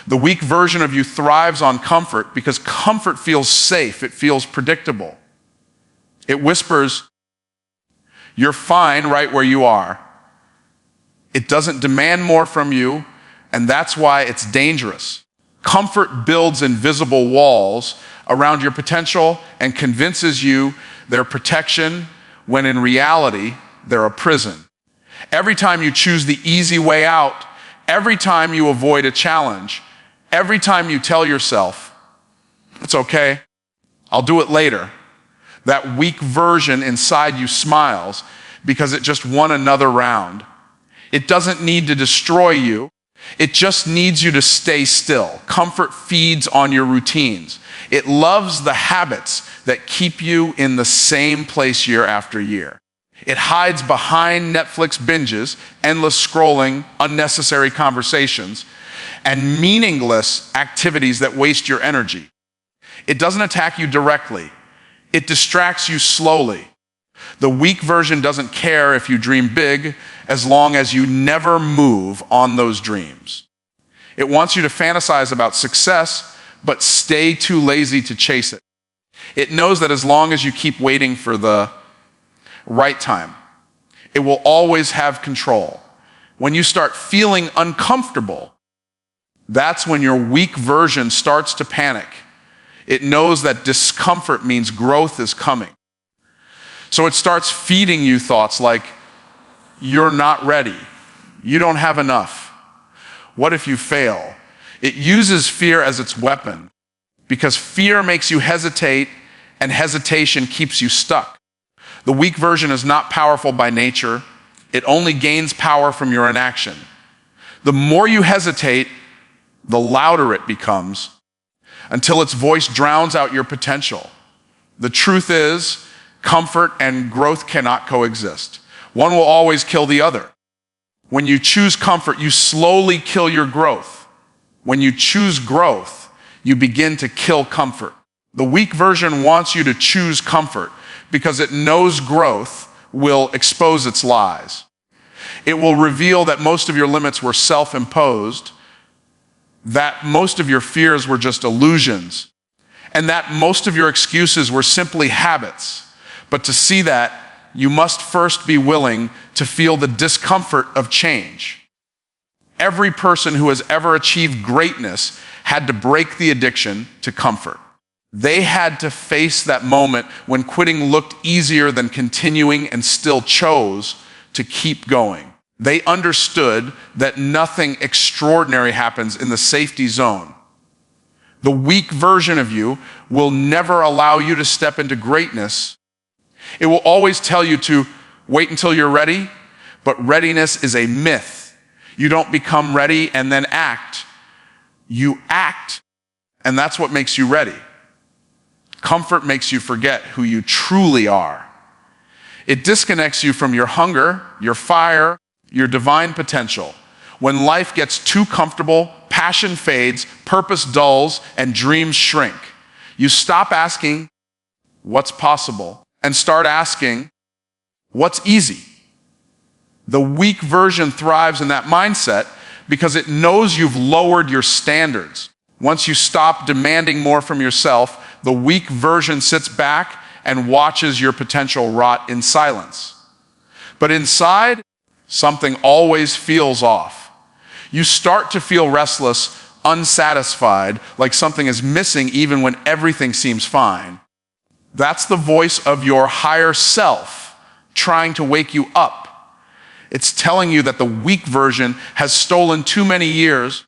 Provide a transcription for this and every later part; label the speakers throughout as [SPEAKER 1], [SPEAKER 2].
[SPEAKER 1] The weak version of you thrives on comfort because comfort feels safe. It feels predictable. It whispers, "You're fine right where you are." It doesn't demand more from you, and that's why it's dangerous. Comfort builds invisible walls around your potential and convinces you they're protection when in reality, they're a prison. Every time you choose the easy way out, every time you avoid a challenge, every time you tell yourself, "It's okay, I'll do it later," that weak version inside you smiles because it just won another round. It doesn't need to destroy you. It just needs you to stay still. Comfort feeds on your routines. It loves the habits that keep you in the same place year after year. It hides behind Netflix binges, endless scrolling, unnecessary conversations, and meaningless activities that waste your energy. It doesn't attack you directly. It distracts you slowly. The weak version doesn't care if you dream big as long as you never move on those dreams. It wants you to fantasize about success, but stay too lazy to chase it. It knows that as long as you keep waiting for the right time, it will always have control. When you start feeling uncomfortable, that's when your weak version starts to panic. It knows that discomfort means growth is coming. So it starts feeding you thoughts like, "You're not ready. You don't have enough. What if you fail?" It uses fear as its weapon because fear makes you hesitate and hesitation keeps you stuck. The weak version is not powerful by nature. It only gains power from your inaction. The more you hesitate, the louder it becomes until its voice drowns out your potential. The truth is, comfort and growth cannot coexist. One will always kill the other. When you choose comfort, you slowly kill your growth. When you choose growth, you begin to kill comfort. The weak version wants you to choose comfort because it knows growth will expose its lies. It will reveal that most of your limits were self-imposed, that most of your fears were just illusions, and that most of your excuses were simply habits. But to see that, you must first be willing to feel the discomfort of change. Every person who has ever achieved greatness had to break the addiction to comfort. They had to face that moment when quitting looked easier than continuing and still chose to keep going. They understood that nothing extraordinary happens in the safety zone. The weak version of you will never allow you to step into greatness. It will always tell you to wait until you're ready, but readiness is a myth. You don't become ready and then act. You act, and that's what makes you ready. Comfort makes you forget who you truly are. It disconnects you from your hunger, your fire, your divine potential. When life gets too comfortable, passion fades, purpose dulls, and dreams shrink. You stop asking, "What's possible?" and start asking, "What's easy?" The weak version thrives in that mindset because it knows you've lowered your standards. Once you stop demanding more from yourself, the weak version sits back and watches your potential rot in silence. But inside, something always feels off. You start to feel restless, unsatisfied, like something is missing even when everything seems fine. That's the voice of your higher self trying to wake you up. It's telling you that the weak version has stolen too many years,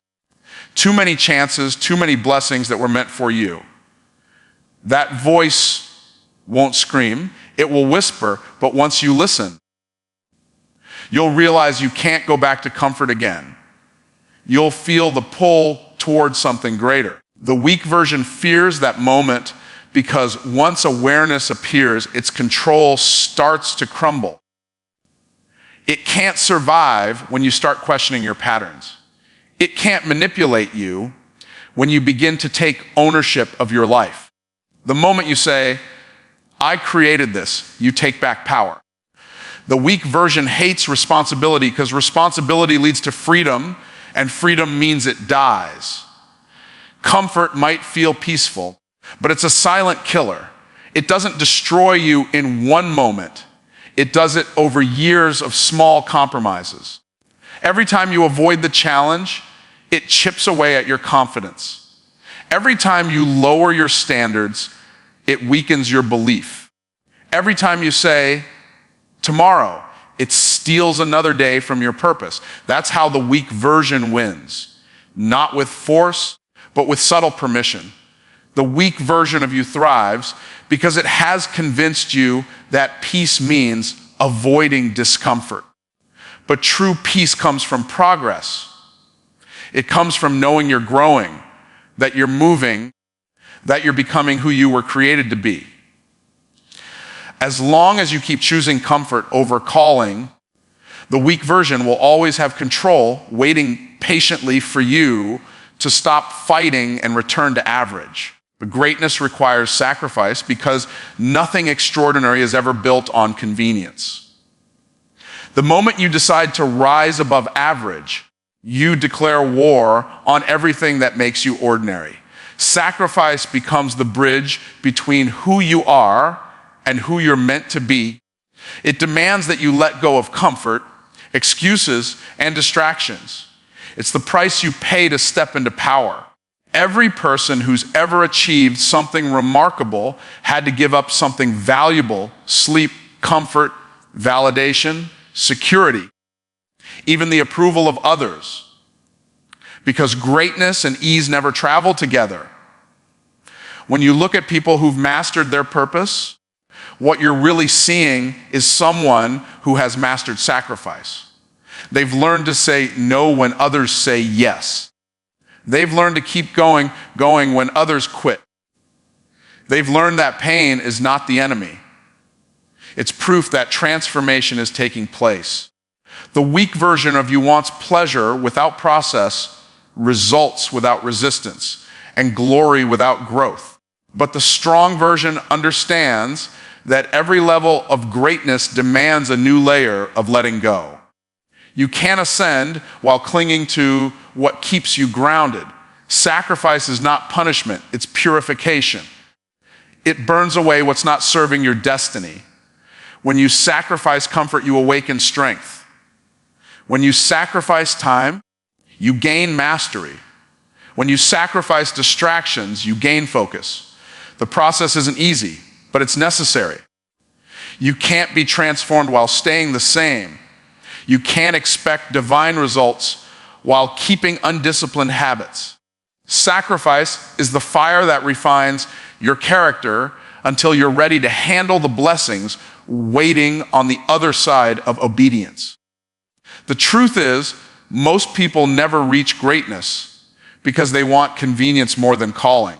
[SPEAKER 1] too many chances, too many blessings that were meant for you. That voice won't scream, it will whisper, but once you listen, you'll realize you can't go back to comfort again. You'll feel the pull towards something greater. The weak version fears that moment because once awareness appears, its control starts to crumble. It can't survive when you start questioning your patterns. It can't manipulate you when you begin to take ownership of your life. The moment you say, "I created this," you take back power. The weak version hates responsibility because responsibility leads to freedom, and freedom means it dies. Comfort might feel peaceful, but it's a silent killer. It doesn't destroy you in one moment. It does it over years of small compromises. Every time you avoid the challenge, it chips away at your confidence. Every time you lower your standards, it weakens your belief. Every time you say, tomorrow, it steals another day from your purpose. That's how the weak version wins. Not with force, but with subtle permission. The weak version of you thrives because it has convinced you that peace means avoiding discomfort. But true peace comes from progress. It comes from knowing you're growing, that you're moving, that you're becoming who you were created to be. As long as you keep choosing comfort over calling, the weak version will always have control, waiting patiently for you to stop fighting and return to average. But greatness requires sacrifice because nothing extraordinary is ever built on convenience. The moment you decide to rise above average, you declare war on everything that makes you ordinary. Sacrifice becomes the bridge between who you are and who you're meant to be. It demands that you let go of comfort, excuses, and distractions. It's the price you pay to step into power. Every person who's ever achieved something remarkable had to give up something valuable: sleep, comfort, validation, security, even the approval of others. Because greatness and ease never travel together. When you look at people who've mastered their purpose, what you're really seeing is someone who has mastered sacrifice. They've learned to say no when others say yes. They've learned to keep going when others quit. They've learned that pain is not the enemy. It's proof that transformation is taking place. The weak version of you wants pleasure without process, results without resistance, and glory without growth. But the strong version understands that every level of greatness demands a new layer of letting go. You can't ascend while clinging to what keeps you grounded. Sacrifice is not punishment, it's purification. It burns away what's not serving your destiny. When you sacrifice comfort, you awaken strength. When you sacrifice time, you gain mastery. When you sacrifice distractions, you gain focus. The process isn't easy, but it's necessary. You can't be transformed while staying the same. You can't expect divine results while keeping undisciplined habits. Sacrifice is the fire that refines your character until you're ready to handle the blessings waiting on the other side of obedience. The truth is, most people never reach greatness because they want convenience more than calling.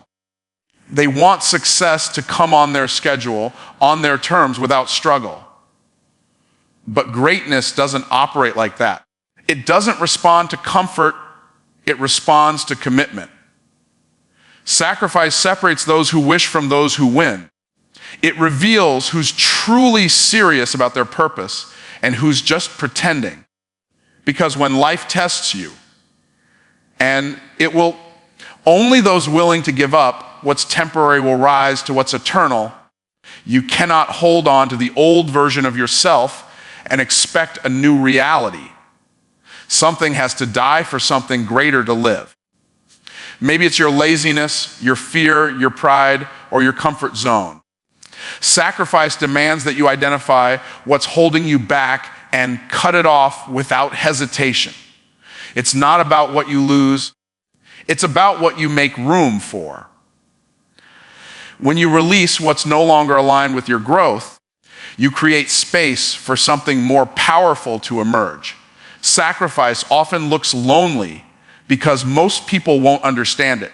[SPEAKER 1] They want success to come on their schedule, on their terms, without struggle. But greatness doesn't operate like that. It doesn't respond to comfort, it responds to commitment. Sacrifice separates those who wish from those who win. It reveals who's truly serious about their purpose and who's just pretending. Because when life tests you, and it will, only those willing to give up what's temporary will rise to what's eternal. You cannot hold on to the old version of yourself and expect a new reality. Something has to die for something greater to live. Maybe it's your laziness, your fear, your pride, or your comfort zone. Sacrifice demands that you identify what's holding you back and cut it off without hesitation. It's not about what you lose, it's about what you make room for. When you release what's no longer aligned with your growth, you create space for something more powerful to emerge. Sacrifice often looks lonely because most people won't understand it.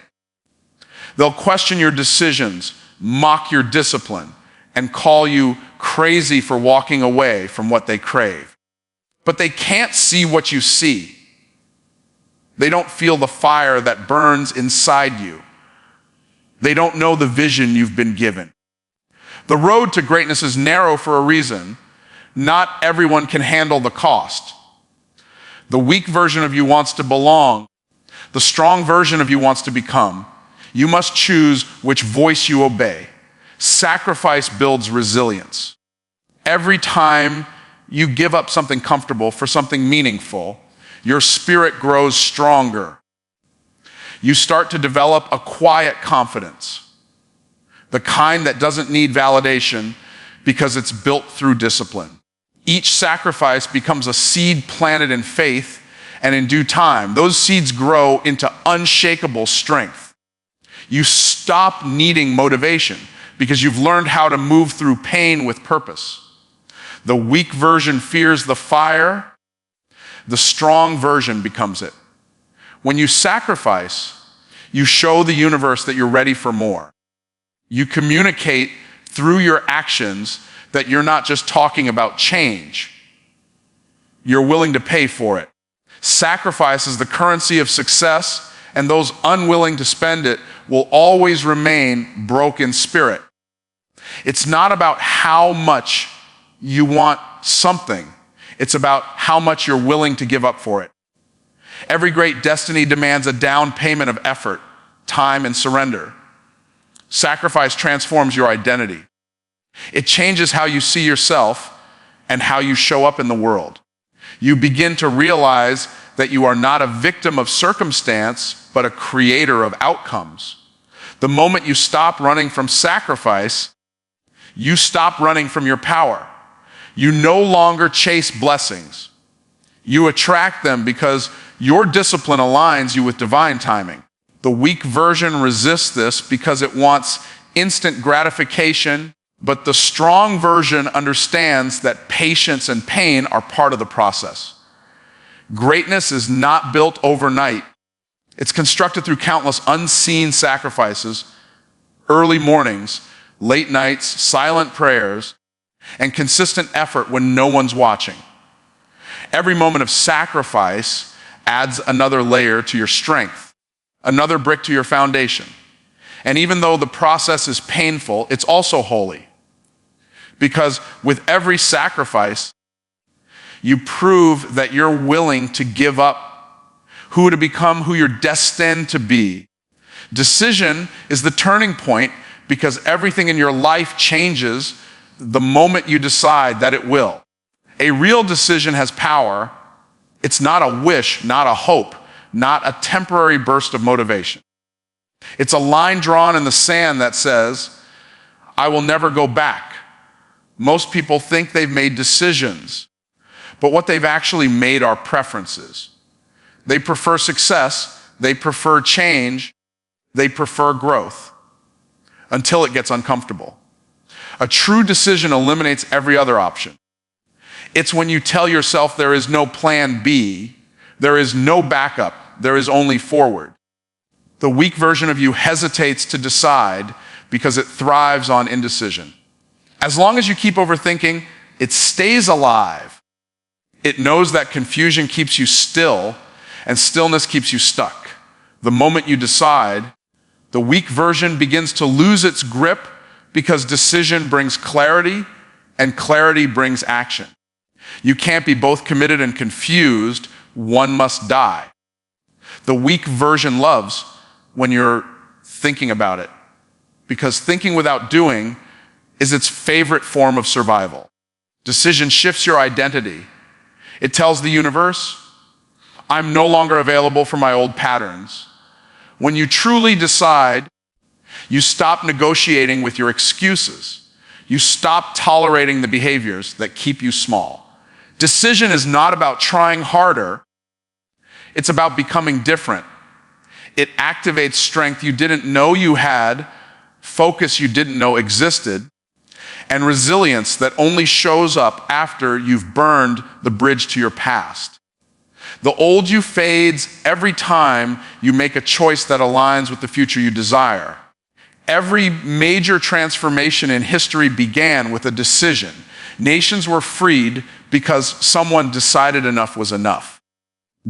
[SPEAKER 1] They'll question your decisions, mock your discipline, and call you crazy for walking away from what they crave. But they can't see what you see. They don't feel the fire that burns inside you. They don't know the vision you've been given. The road to greatness is narrow for a reason. Not everyone can handle the cost. The weak version of you wants to belong. The strong version of you wants to become. You must choose which voice you obey. Sacrifice builds resilience. Every time you give up something comfortable for something meaningful, your spirit grows stronger. You start to develop a quiet confidence, the kind that doesn't need validation because it's built through discipline. Each sacrifice becomes a seed planted in faith, and in due time, those seeds grow into unshakable strength. You stop needing motivation because you've learned how to move through pain with purpose. The weak version fears the fire. The strong version becomes it. When you sacrifice, you show the universe that you're ready for more. You communicate through your actions that you're not just talking about change. You're willing to pay for it. Sacrifice is the currency of success, and those unwilling to spend it will always remain broke in spirit. It's not about how much you want something. It's about how much you're willing to give up for it. Every great destiny demands a down payment of effort, time, and surrender. Sacrifice transforms your identity. It changes how you see yourself and how you show up in the world. You begin to realize that you are not a victim of circumstance, but a creator of outcomes. The moment you stop running from sacrifice, you stop running from your power. You no longer chase blessings. You attract them because your discipline aligns you with divine timing. The weak version resists this because it wants instant gratification, but the strong version understands that patience and pain are part of the process. Greatness is not built overnight. It's constructed through countless unseen sacrifices, early mornings, late nights, silent prayers, and consistent effort when no one's watching. Every moment of sacrifice adds another layer to your strength, another brick to your foundation. And even though the process is painful, it's also holy. Because with every sacrifice, you prove that you're willing to give up who to become, who you're destined to be. Decision is the turning point because everything in your life changes the moment you decide that it will. A real decision has power. It's not a wish, not a hope, not a temporary burst of motivation. It's a line drawn in the sand that says, I will never go back. Most people think they've made decisions, but what they've actually made are preferences. They prefer success, they prefer change, they prefer growth until it gets uncomfortable. A true decision eliminates every other option. It's when you tell yourself there is no plan B, there is no backup, there is only forward. The weak version of you hesitates to decide because it thrives on indecision. As long as you keep overthinking, it stays alive. It knows that confusion keeps you still and stillness keeps you stuck. The moment you decide, the weak version begins to lose its grip because decision brings clarity and clarity brings action. You can't be both committed and confused. One must die. The weak version loves when you're thinking about it because thinking without doing is its favorite form of survival. Decision shifts your identity. It tells the universe, I'm no longer available for my old patterns. When you truly decide, you stop negotiating with your excuses. You stop tolerating the behaviors that keep you small. Decision is not about trying harder. It's about becoming different. It activates strength you didn't know you had, focus you didn't know existed, and resilience that only shows up after you've burned the bridge to your past. The old you fades every time you make a choice that aligns with the future you desire. Every major transformation in history began with a decision. Nations were freed because someone decided enough was enough.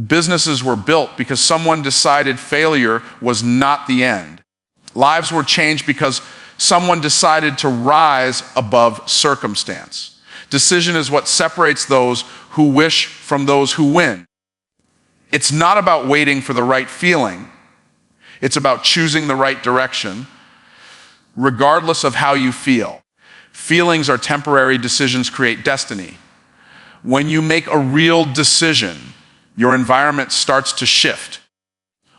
[SPEAKER 1] Businesses were built because someone decided failure was not the end. Lives were changed because someone decided to rise above circumstance. Decision is what separates those who wish from those who win. It's not about waiting for the right feeling. It's about choosing the right direction, regardless of how you feel. Feelings are temporary, decisions create destiny. When you make a real decision, your environment starts to shift.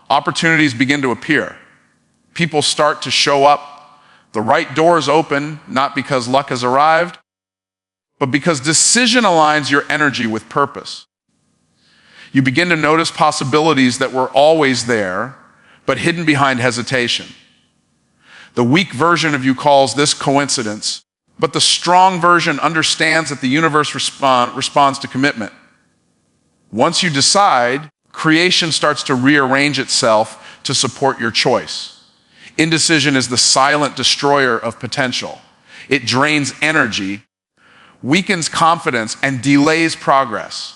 [SPEAKER 1] Opportunities begin to appear. People start to show up. The right doors open, not because luck has arrived, but because decision aligns your energy with purpose. You begin to notice possibilities that were always there, but hidden behind hesitation. The weak version of you calls this coincidence, but the strong version understands that the universe responds to commitment. Once you decide, creation starts to rearrange itself to support your choice. Indecision is the silent destroyer of potential. It drains energy, weakens confidence, and delays progress.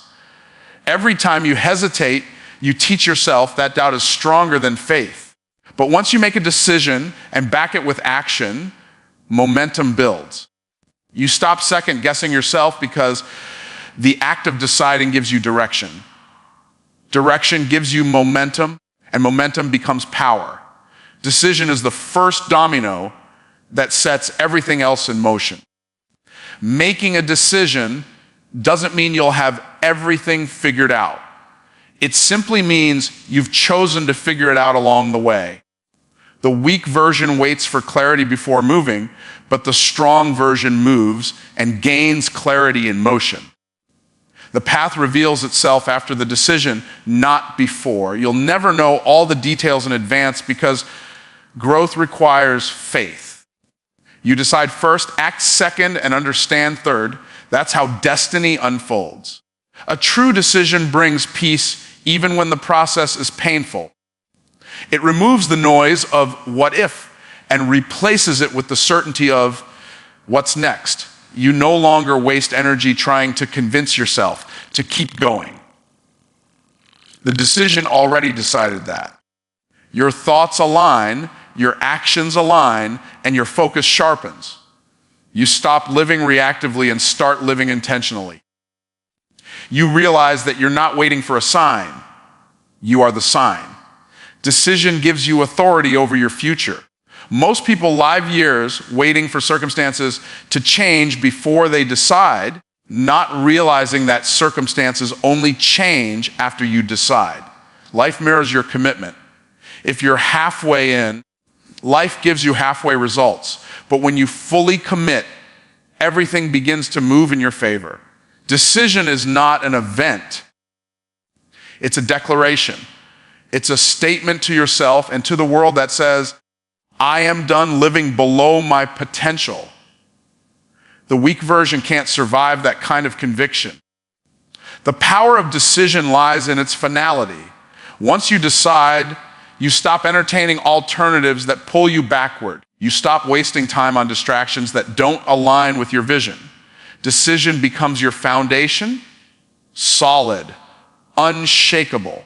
[SPEAKER 1] Every time you hesitate, you teach yourself that doubt is stronger than faith. But once you make a decision and back it with action, momentum builds. You stop second guessing yourself because the act of deciding gives you direction. Direction gives you momentum, and momentum becomes power. Decision is the first domino that sets everything else in motion. Making a decision doesn't mean you'll have everything figured out. It simply means you've chosen to figure it out along the way. The weak version waits for clarity before moving, but the strong version moves and gains clarity in motion. The path reveals itself after the decision, not before. You'll never know all the details in advance because growth requires faith. You decide first, act second, and understand third. That's how destiny unfolds. A true decision brings peace even when the process is painful. It removes the noise of what if and replaces it with the certainty of what's next. You no longer waste energy trying to convince yourself to keep going. The decision already decided that. Your thoughts align, your actions align, and your focus sharpens. You stop living reactively and start living intentionally. You realize that you're not waiting for a sign. You are the sign. Decision gives you authority over your future. Most people live years waiting for circumstances to change before they decide, not realizing that circumstances only change after you decide. Life mirrors your commitment. If you're halfway in, life gives you halfway results. But when you fully commit, everything begins to move in your favor. Decision is not an event. It's a declaration. It's a statement to yourself and to the world that says, I am done living below my potential. The weak version can't survive that kind of conviction. The power of decision lies in its finality. Once you decide, you stop entertaining alternatives that pull you backward. You stop wasting time on distractions that don't align with your vision. Decision becomes your foundation, solid, unshakable,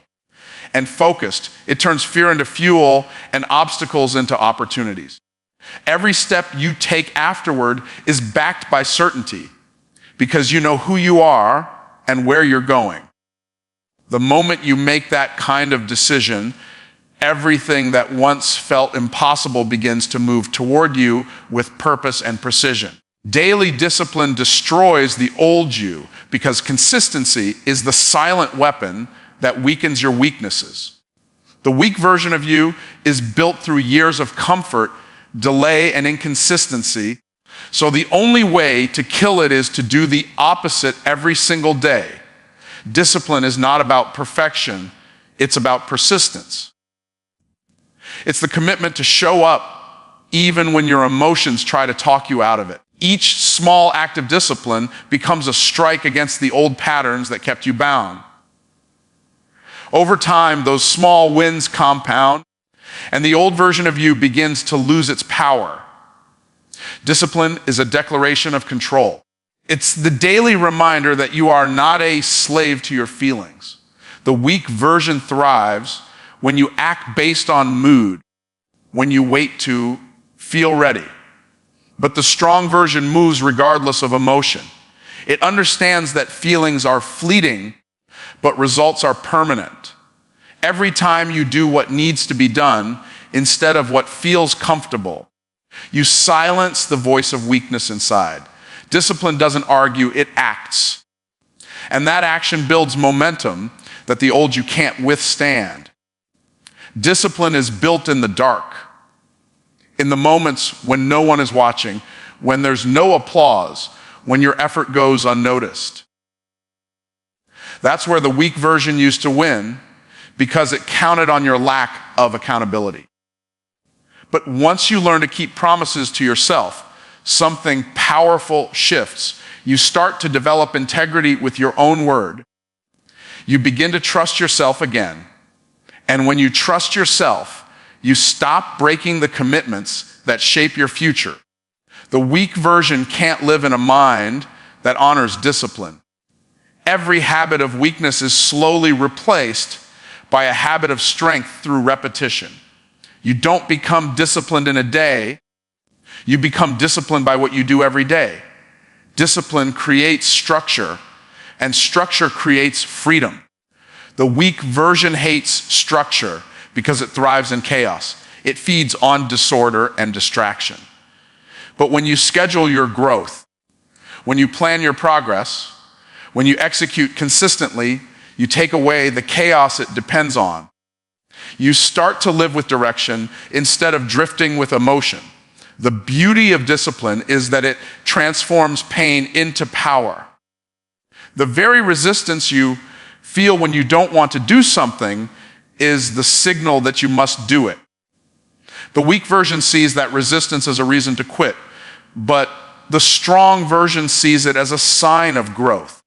[SPEAKER 1] and focused. It turns fear into fuel and obstacles into opportunities. Every step you take afterward is backed by certainty because you know who you are and where you're going. The moment you make that kind of decision, everything that once felt impossible begins to move toward you with purpose and precision. Daily discipline destroys the old you because consistency is the silent weapon that weakens your weaknesses. The weak version of you is built through years of comfort, delay, and inconsistency. So the only way to kill it is to do the opposite every single day. Discipline is not about perfection, it's about persistence. It's the commitment to show up even when your emotions try to talk you out of it. Each small act of discipline becomes a strike against the old patterns that kept you bound. Over time, those small wins compound, and the old version of you begins to lose its power. Discipline is a declaration of control. It's the daily reminder that you are not a slave to your feelings. The weak version thrives when you act based on mood, when you wait to feel ready. But the strong version moves regardless of emotion. It understands that feelings are fleeting, but results are permanent. every time you do what needs to be done instead of what feels comfortable. You silence the voice of weakness inside. Discipline doesn't argue, it acts. And that action builds momentum that the old you can't withstand. Discipline is built in the dark, in the moments when no one is watching, when there's no applause, when your effort goes unnoticed. That's where the weak version used to win, because it counted on your lack of accountability. But once you learn to keep promises to yourself, something powerful shifts. You start to develop integrity with your own word. You begin to trust yourself again. And when you trust yourself, you stop breaking the commitments that shape your future. The weak version can't live in a mind that honors discipline. Every habit of weakness is slowly replaced by a habit of strength through repetition. You don't become disciplined in a day. You become disciplined by what you do every day. Discipline creates structure, and structure creates freedom. The weak version hates structure because it thrives in chaos. It feeds on disorder and distraction. But when you schedule your growth, when you plan your progress, when you execute consistently, you take away the chaos it depends on. You start to live with direction instead of drifting with emotion. The beauty of discipline is that it transforms pain into power. The very resistance you feel when you don't want to do something is the signal that you must do it. The weak version sees that resistance as a reason to quit, but the strong version sees it as a sign of growth.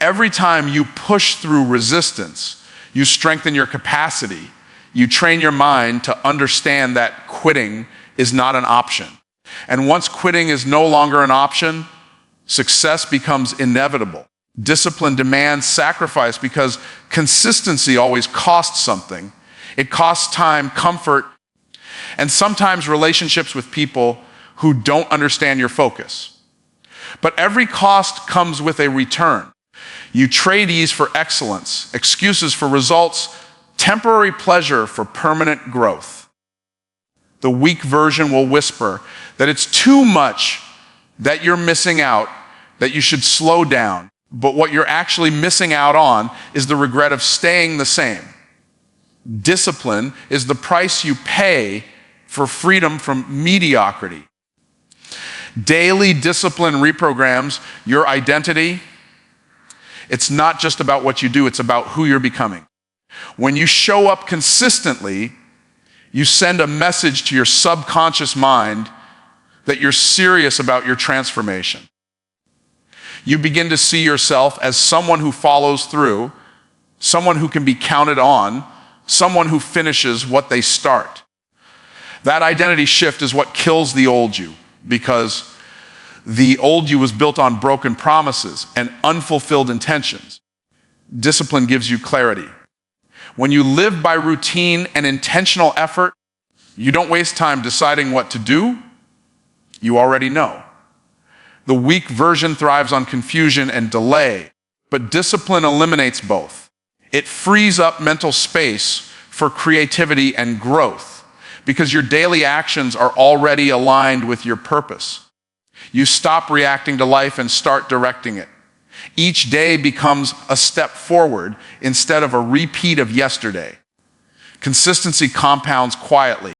[SPEAKER 1] Every time you push through resistance, you strengthen your capacity. You train your mind to understand that quitting is not an option. And once quitting is no longer an option, success becomes inevitable. Discipline demands sacrifice because consistency always costs something. It costs time, comfort, and sometimes relationships with people who don't understand your focus. But every cost comes with a return. You trade ease for excellence, excuses for results, temporary pleasure for permanent growth. The weak version will whisper that it's too much, that you're missing out, that you should slow down. But what you're actually missing out on is the regret of staying the same. Discipline is the price you pay for freedom from mediocrity. Daily discipline reprograms your identity. It's not just about what you do, it's about who you're becoming. When you show up consistently, you send a message to your subconscious mind that you're serious about your transformation. You begin to see yourself as someone who follows through, someone who can be counted on, someone who finishes what they start. That identity shift is what kills the old you, because the old you was built on broken promises and unfulfilled intentions. Discipline gives you clarity. When you live by routine and intentional effort, you don't waste time deciding what to do. You already know. The weak version thrives on confusion and delay, but discipline eliminates both. It frees up mental space for creativity and growth because your daily actions are already aligned with your purpose. You stop reacting to life and start directing it. Each day becomes a step forward instead of a repeat of yesterday. Consistency compounds quietly.